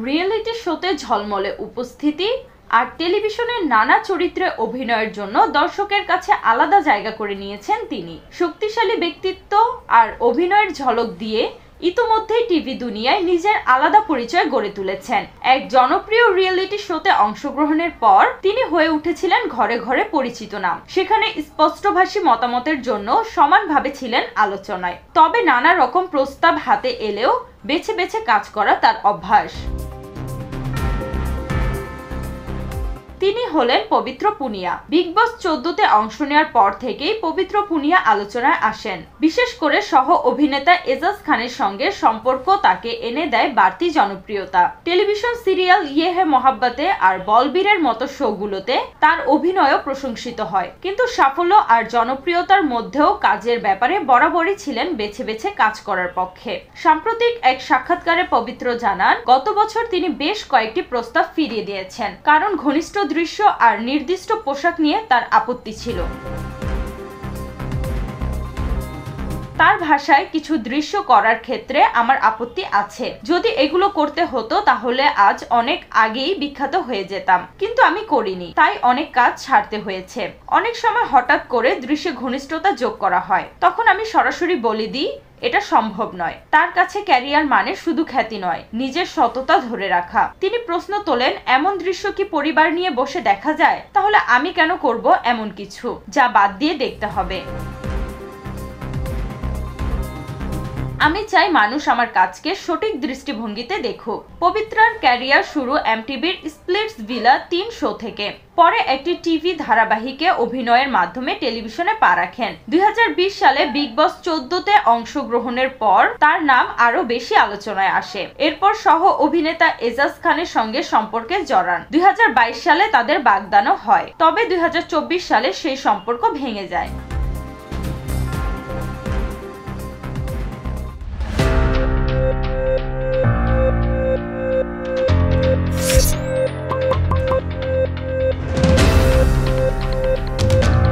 Reality শোতে ঝলমলে উপস্থিতি আর টেলিভিশনের নানা চরিত্রে অভিনয়ের জন্য দর্শকের কাছে আলাদা জায়গা করে নিয়েছেন তিনি। শক্তিশালী ব্যক্তিত্ব আর অভিনয়ের ঝলক দিয়ে ইতোমধ্যেই টিভি দুনিয়ায় নিজের আলাদা পরিচয় গড়ে তুলেছেন। এক জনপ্রিয় রিয়েলিটি শোতে অংশগ্রহণের পর তিনি হয়ে উঠেছিলেন ঘরে ঘরে পরিচিত নাম। সেখানে স্পষ্টভাষী মতামতের জন্য সমানভাবে ছিলেন আলোচনায়। তবে নানা রকম প্রস্তাব হাতে এলেও বেছে বেছে কাজ করা তার অভ্যাস। তিনি হলেন পবিত্র পুনিয়া। বিগ বস 14-তে অংশ নেওয়ার পর থেকেই পবিত্র পুনিয়া আলোচনায় আসেন। বিশেষ করে সহ অভিনেতা এজাজ খানের সঙ্গে সম্পর্ক তাকে এনে দেয় বাড়তি জনপ্রিয়তা। টেলিভিশন সিরিয়াল ইয়ে হে মোহাব্বতে আর বলবীরের মতো শোগুলোতে তার অভিনয়ও প্রশংসিত হয়। কিন্তু সাফল্য আর জনপ্রিয়তার মধ্যেও কাজের ব্যাপারে বরাবরই ছিলেন বেছে বেছে কাজ করার পক্ষে। সাম্প্রতিক এক সাক্ষাৎকারে পবিত্র জানান, গত বছর তিনি বেশ কয়েকটি প্রস্তাব ফিরিয়ে দিয়েছেন, কারণ ঘনিষ্ঠ দৃশ্য আর নির্দিষ্ট পোশাক নিয়ে তার আপত্তি ছিল। তার ভাষায় কিছু দৃশ্য করার ক্ষেত্রে আমার আপত্তি আছে। যদি এগুলো করতে হতো তাহলে আজ অনেক আগেই বিখ্যাত হয়ে যেতাম, কিন্তু আমি করিনি, তাই অনেক কাজ ছাড়তে হয়েছে। অনেক সময় হঠাৎ করে দৃশ্যে ঘনিষ্ঠতা যোগ করা হয়, তখন আমি সরাসরি বলে দিই এটা সম্ভব নয়। তার কাছে ক্যারিয়ার মানে শুধু খ্যাতি নয়, নিজের সততা ধরে রাখা। তিনি প্রশ্ন তোলেন, এমন দৃশ্য কি পরিবার নিয়ে বসে দেখা যায়? তাহলে আমি কেন করব এমন কিছু যা বাদ দিয়ে দেখতে হবে? আমি চাই মানুষ আমার কাজকে সঠিক দৃষ্টিভঙ্গিতে দেখুক। পবিত্রার ক্যারিয়ার শুরু এমটিভির স্প্লিটসভিলা 3 শো থেকে। পরে একটি টিভি ধারাবাহিকে অভিনয়ের মাধ্যমে টেলিভিশনে পা রাখেন। 2020 সালে বিগ বস 14-তে অংশগ্রহণের পর তার নাম আরো বেশি আলোচনায় আসে। এরপর সহ অভিনেতা এজাজ খানের সঙ্গে সম্পর্কে জড়ান। 2022 সালে তাদের বাগদানও হয়, তবে 2024 সালে সেই সম্পর্ক ভেঙে যায়।